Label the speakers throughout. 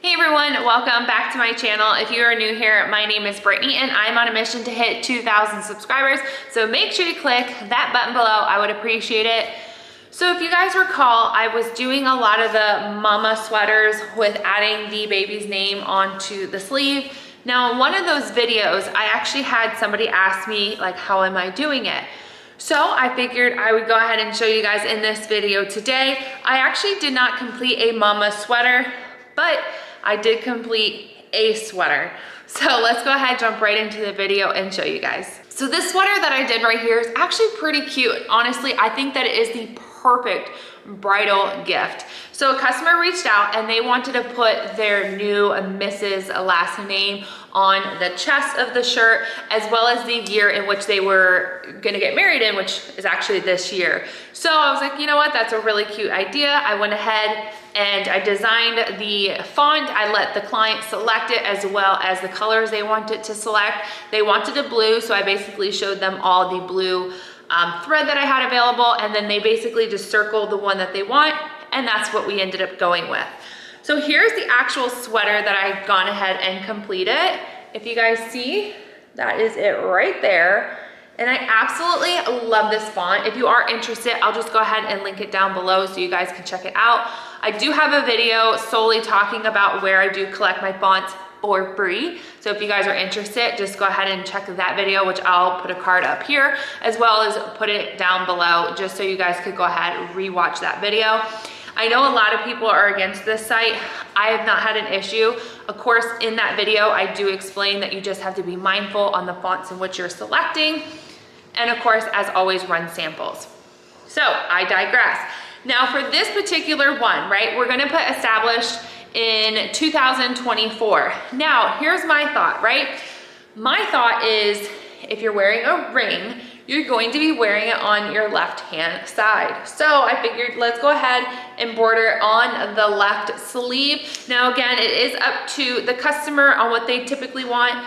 Speaker 1: Hey everyone, welcome back to my channel. If you are new here, my name is Brittany and I'm on a mission to hit 2,000 subscribers. So make sure you click that button below. I would appreciate it. So if you guys recall, I was doing a lot of the mama sweaters with adding the baby's name onto the sleeve. Now in one of those videos, I actually had somebody ask me like, how am I doing it? So I figured I would go ahead and show you guys in this video today. I actually did not complete a mama sweater, but I did complete a sweater. So let's go ahead, jump right into the video and show you guys. So this sweater that I did right here is actually pretty cute. Honestly, I think that it is the perfect bridal gift. So a customer reached out and they wanted to put their new Mrs. last name on the chest of the shirt, as well as the year in which they were gonna get married in, which is actually this year. So I was like, you know what, that's a really cute idea. I went ahead and I designed the font. I let the client select it as well as the colors they wanted to select. They wanted a blue, so I basically showed them all the blue thread that I had available, and then they basically just circled the one that they want, and that's what we ended up going with. So here's the actual sweater that I've gone ahead and completed. If you guys see, that is it right there. And I absolutely love this font. If you are interested, I'll just go ahead and link it down below so you guys can check it out. I do have a video solely talking about where I do collect my fonts for free. So if you guys are interested, just go ahead and check that video, which I'll put a card up here, as well as put it down below, just so you guys could go ahead and rewatch that video. I know a lot of people are against this site. I have not had an issue. Of course, in that video, I do explain that you just have to be mindful on the fonts in which you're selecting. And of course, as always, run samples. So I digress. Now for this particular one, right, we're gonna put established in 2024. Now, here's my thought, right? My thought is if you're wearing a ring, you're going to be wearing it on your left-hand side. So I figured let's go ahead and embroider on the left sleeve. Now again, it is up to the customer on what they typically want.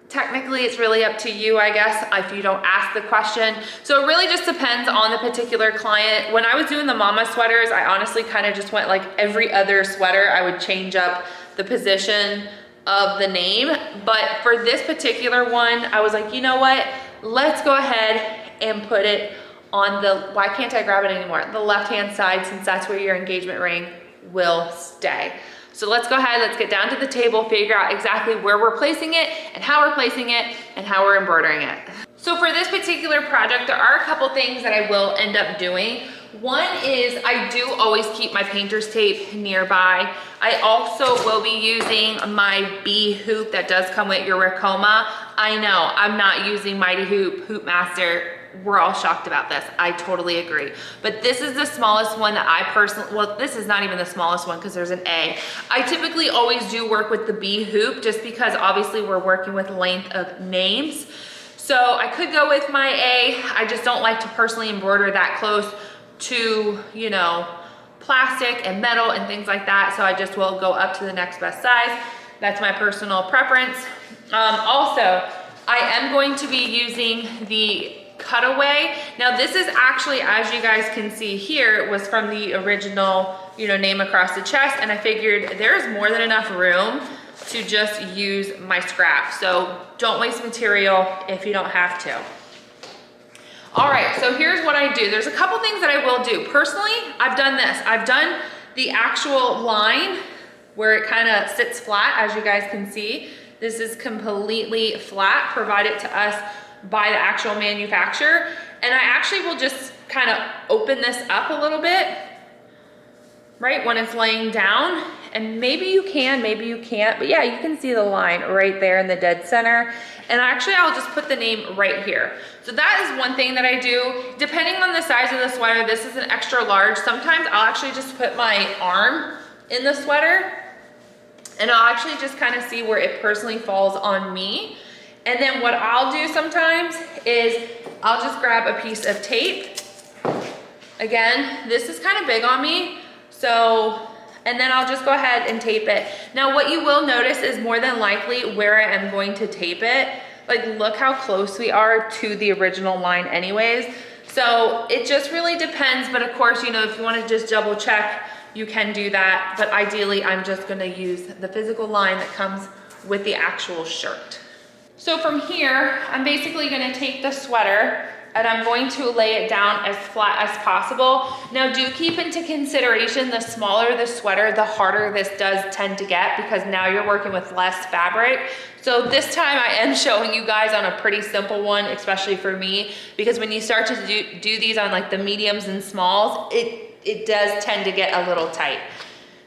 Speaker 1: Technically, it's really up to you, I guess, if you don't ask the question. So it really just depends on the particular client. When I was doing the mama sweaters, I honestly kind of just went like every other sweater, I would change up the position of the name. But for this particular one, I was like, you know what? Let's go ahead and put it on the, why can't I grab it anymore? The left-hand side, since that's where your engagement ring will stay. So let's go ahead, let's get down to the table, figure out exactly where we're placing it and how we're placing it and how we're embroidering it. So for this particular project, there are a couple things that I will end up doing. One is I do always keep my painter's tape nearby. I also will be using my B hoop that does come with your Ricoma. I know, I'm not using Mighty Hoop Master. We're all shocked about this. I totally agree. But this is the smallest one that I personally, well, this is not even the smallest one because there's an A. I typically always do work with the B hoop just because obviously we're working with length of names. So I could go with my A. I just don't like to personally embroider that close to, you know, plastic and metal and things like that. So I just will go up to the next best size. That's my personal preference. Also, I am going to be using the cutaway. Now this is actually, as you guys can see here, was from the original, you know, name across the chest, and I figured there's more than enough room to just use my scrap. So don't waste material if you don't have to. All right, so here's what I do. There's a couple things that I will do. Personally, I've done this. I've done the actual line where it kind of sits flat, as you guys can see. This is completely flat, provided to us by the actual manufacturer. And I actually will just kind of open this up a little bit, right, when it's laying down. And maybe you can, maybe you can't, but yeah, you can see the line right there in the dead center. And actually I'll just put the name right here. So that is one thing that I do. Depending on the size of the sweater, this is an extra large. Sometimes I'll actually just put my arm in the sweater and I'll actually just kind of see where it personally falls on me. And then what I'll do sometimes is I'll just grab a piece of tape. Again, this is kind of big on me. So, and then I'll just go ahead and tape it. Now what you will notice is more than likely where I am going to tape it. Like look how close we are to the original line anyways. So it just really depends. But of course, you know, if you want to just double check you can do that, but ideally I'm just gonna use the physical line that comes with the actual shirt. So from here, I'm basically gonna take the sweater and I'm going to lay it down as flat as possible. Now do keep into consideration, the smaller the sweater, the harder this does tend to get, because now you're working with less fabric. So this time I am showing you guys on a pretty simple one, especially for me, because when you start to do these on like the mediums and smalls, it does tend to get a little tight.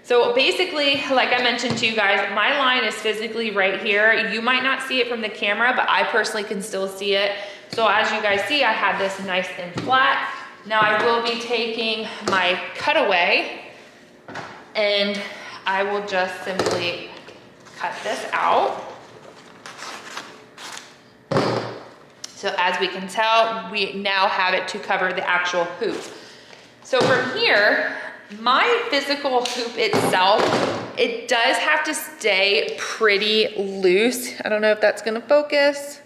Speaker 1: So basically, like I mentioned to you guys, my line is physically right here. You might not see it from the camera, but I personally can still see it. So as you guys see, I have this nice and flat. Now I will be taking my cutaway and I will just simply cut this out. So as we can tell, we now have it to cover the actual hoop. So from here, my physical hoop itself, it does have to stay pretty loose. I don't know if that's gonna focus.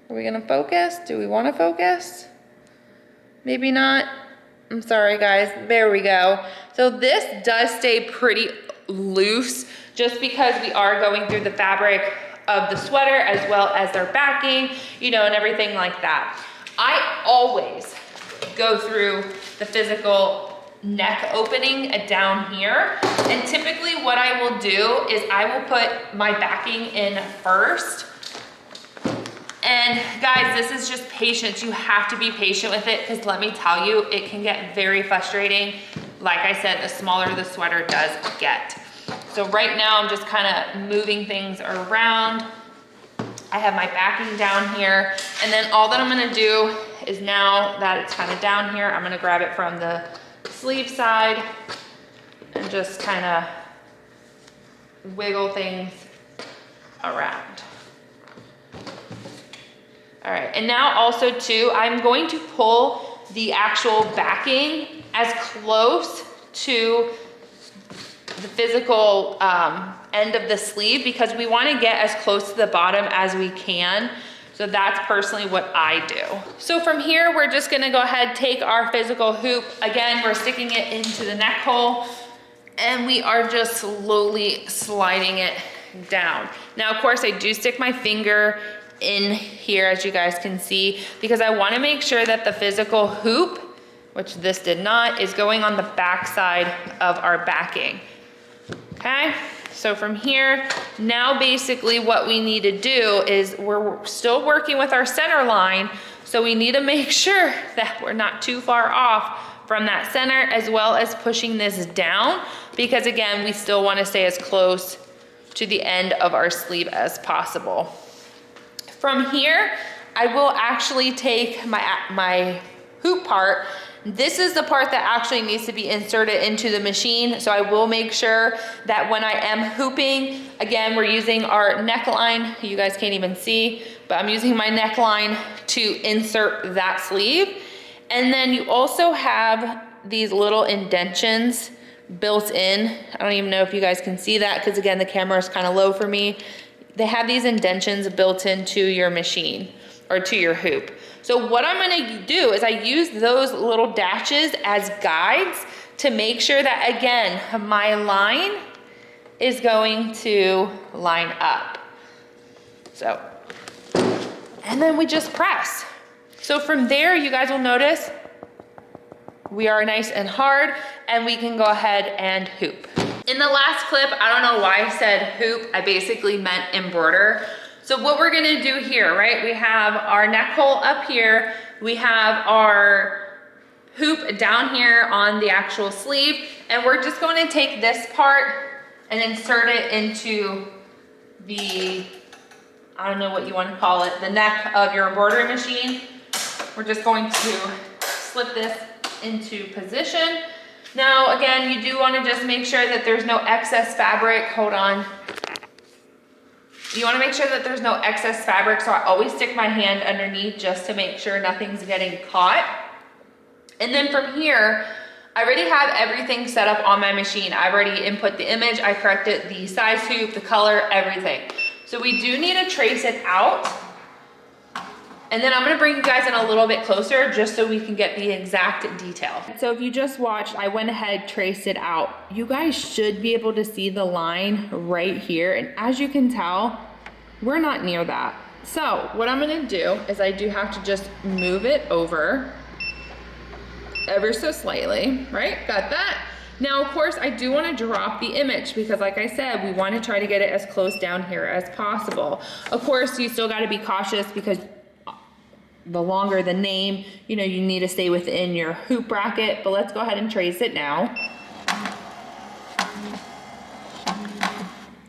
Speaker 1: Are we gonna focus? Do we wanna focus? Maybe not. I'm sorry guys, there we go. So this does stay pretty loose just because we are going through the fabric of the sweater as well as their backing, you know, and everything like that. I always go through the physical neck opening down here. And typically what I will do is I will put my backing in first. And guys, this is just patience. You have to be patient with it, because let me tell you, it can get very frustrating. Like I said, the smaller the sweater does get. So right now I'm just kind of moving things around. I have my backing down here. And then all that I'm gonna do is, now that it's kind of down here, I'm gonna grab it from the sleeve side and just kind of wiggle things around. All right, and now also too, I'm going to pull the actual backing as close to the physical end of the sleeve, because we want to get as close to the bottom as we can. So that's personally what I do. So from here, we're just gonna go ahead, take our physical hoop. Again, we're sticking it into the neck hole and we are just slowly sliding it down. Now, of course, I do stick my finger in here, as you guys can see, because I wanna make sure that the physical hoop, which this did not, is going on the back side of our backing, okay? So from here, now basically what we need to do is, we're still working with our center line, so we need to make sure that we're not too far off from that center, as well as pushing this down, because again, we still want to stay as close to the end of our sleeve as possible. From here, I will actually take my hoop part. This is the part that actually needs to be inserted into the machine. So I will make sure that when I am hooping, again, we're using our neckline. You guys can't even see, but I'm using my neckline to insert that sleeve. And then you also have these little indentions built in. I don't even know if you guys can see that, because again, the camera is kind of low for me. They have these indentions built into your machine, or to your hoop. So what I'm gonna do is I use those little dashes as guides to make sure that, again, my line is going to line up. So, and then we just press. So from there, you guys will notice we are nice and hard, and we can go ahead and hoop. In the last clip, I don't know why I said hoop, I basically meant embroider. So what we're gonna do here, right? We have our neck hole up here. We have our hoop down here on the actual sleeve. And we're just going to take this part and insert it into the, I don't know what you want to call it, the neck of your embroidery machine. We're just going to slip this into position. Now, again, you do want to just make sure that there's no excess fabric. Hold on. You want to make sure that there's no excess fabric, so I always stick my hand underneath just to make sure nothing's getting caught. And then from here, I already have everything set up on my machine. I've already input the image, I corrected the size hoop, the color, everything. So we do need to trace it out. And then I'm gonna bring you guys in a little bit closer just so we can get the exact detail. So if you just watched, I went ahead, traced it out. You guys should be able to see the line right here. And as you can tell, we're not near that. So what I'm gonna do is I do have to just move it over ever so slightly, right? Got that? Now, of course, I do want to drop the image because like I said, we want to try to get it as close down here as possible. Of course, you still got to be cautious because the longer the name, you know, you need to stay within your hoop bracket, but let's go ahead and trace it now.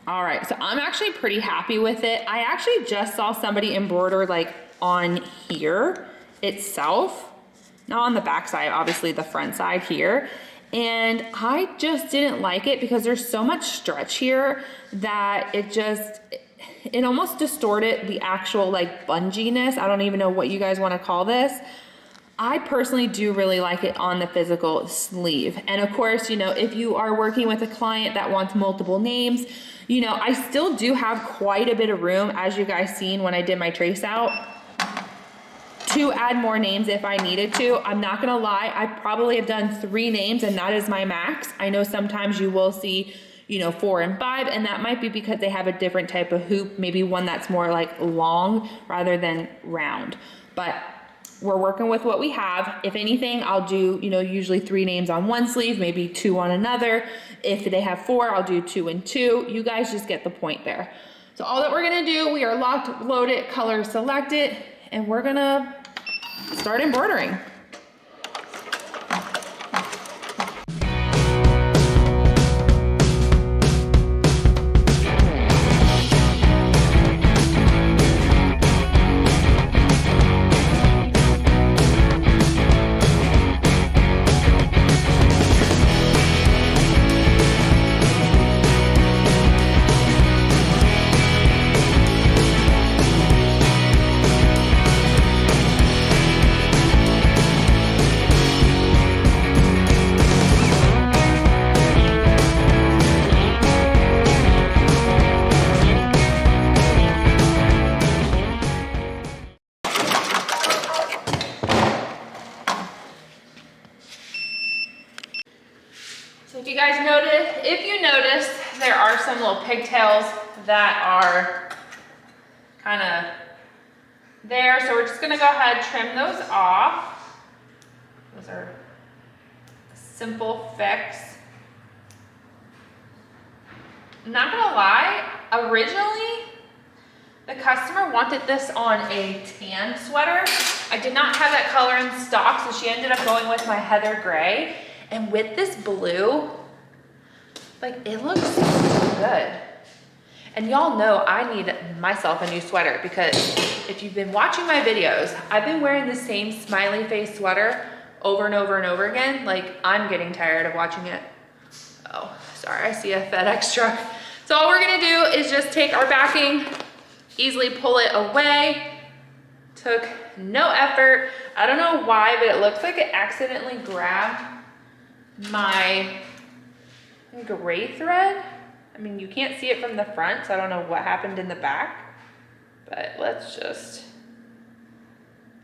Speaker 1: All right, so I'm actually pretty happy with it. I actually just saw somebody embroider like on here itself, not on the back side, obviously the front side here. And I just didn't like it because there's so much stretch here that it almost distorted the actual like bunginess. I don't even know what you guys want to call this. I personally do really like it on the physical sleeve. And of course, you know, if you are working with a client that wants multiple names, you know, I still do have quite a bit of room, as you guys seen when I did my trace out, to add more names if I needed to. I'm not gonna lie, I probably have done 3 names and that is my max. I know sometimes you will see, you know, 4 and 5, and that might be because they have a different type of hoop, maybe one that's more like long rather than round. But we're working with what we have. If anything, I'll do, you know, usually 3 names on one sleeve, maybe 2 on another. If they have 4, I'll do 2 and 2. You guys just get the point there. So all that we're gonna do, we are locked, loaded, color selected, and we're gonna start embroidering. So if you notice, there are some little pigtails that are kind of there. So we're just gonna go ahead and trim those off. Those are a simple fix. I'm not gonna lie, originally, the customer wanted this on a tan sweater. I did not have that color in stock, so she ended up going with my heather gray. And with this blue, like, it looks so good. And y'all know I need myself a new sweater because if you've been watching my videos, I've been wearing the same smiley face sweater over and over and over again. Like, I'm getting tired of watching it. Oh, sorry, I see a FedEx truck. So all we're gonna do is just take our backing, easily pull it away. Took no effort. I don't know why, but it looks like it accidentally grabbed my gray thread. I mean, you can't see it from the front, so I don't know what happened in the back, but let's just,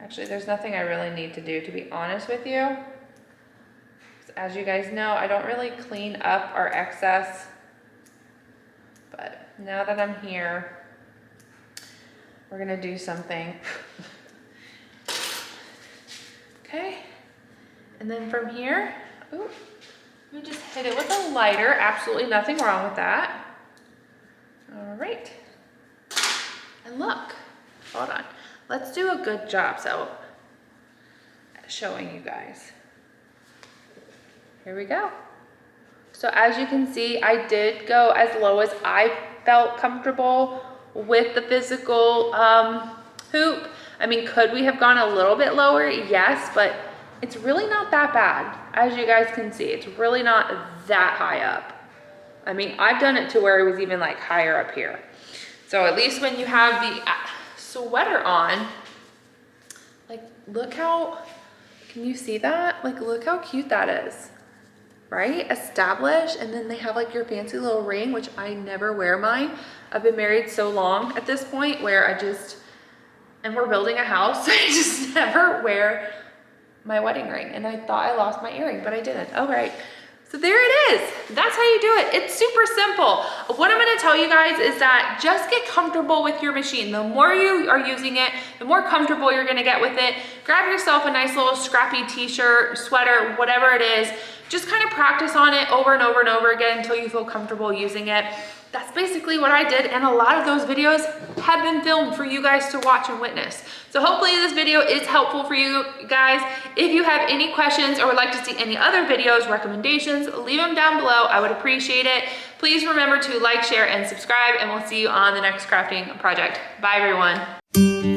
Speaker 1: actually there's nothing I really need to do, to be honest with you. As you guys know, I don't really clean up our excess, but now that I'm here, we're gonna do something. Okay, and then from here, ooh, let me just hit it with a lighter. Absolutely nothing wrong with that. All right, and look, hold on. Let's do a good job showing you guys. Here we go. So as you can see, I did go as low as I felt comfortable with the physical hoop. I mean, could we have gone a little bit lower? Yes, but it's really not that bad. As you guys can see, it's really not that high up. I mean, I've done it to where it was even like higher up here. So at least when you have the sweater on, like, look how, can you see that? Like, look how cute that is, right? Established, and then they have like your fancy little ring, which I never wear mine. I've been married so long at this point where and we're building a house. I just never wear my wedding ring, and I thought I lost my earring, but I didn't. All right. So there it is. That's how you do it. It's super simple. What I'm gonna tell you guys is that just get comfortable with your machine. The more you are using it, the more comfortable you're gonna get with it. Grab yourself a nice little scrappy t-shirt, sweater, whatever it is. Just kind of practice on it over and over and over again until you feel comfortable using it. That's basically what I did, and a lot of those videos have been filmed for you guys to watch and witness. So hopefully this video is helpful for you guys. If you have any questions or would like to see any other videos, recommendations, leave them down below. I would appreciate it. Please remember to like, share, and subscribe, and we'll see you on the next crafting project. Bye, everyone.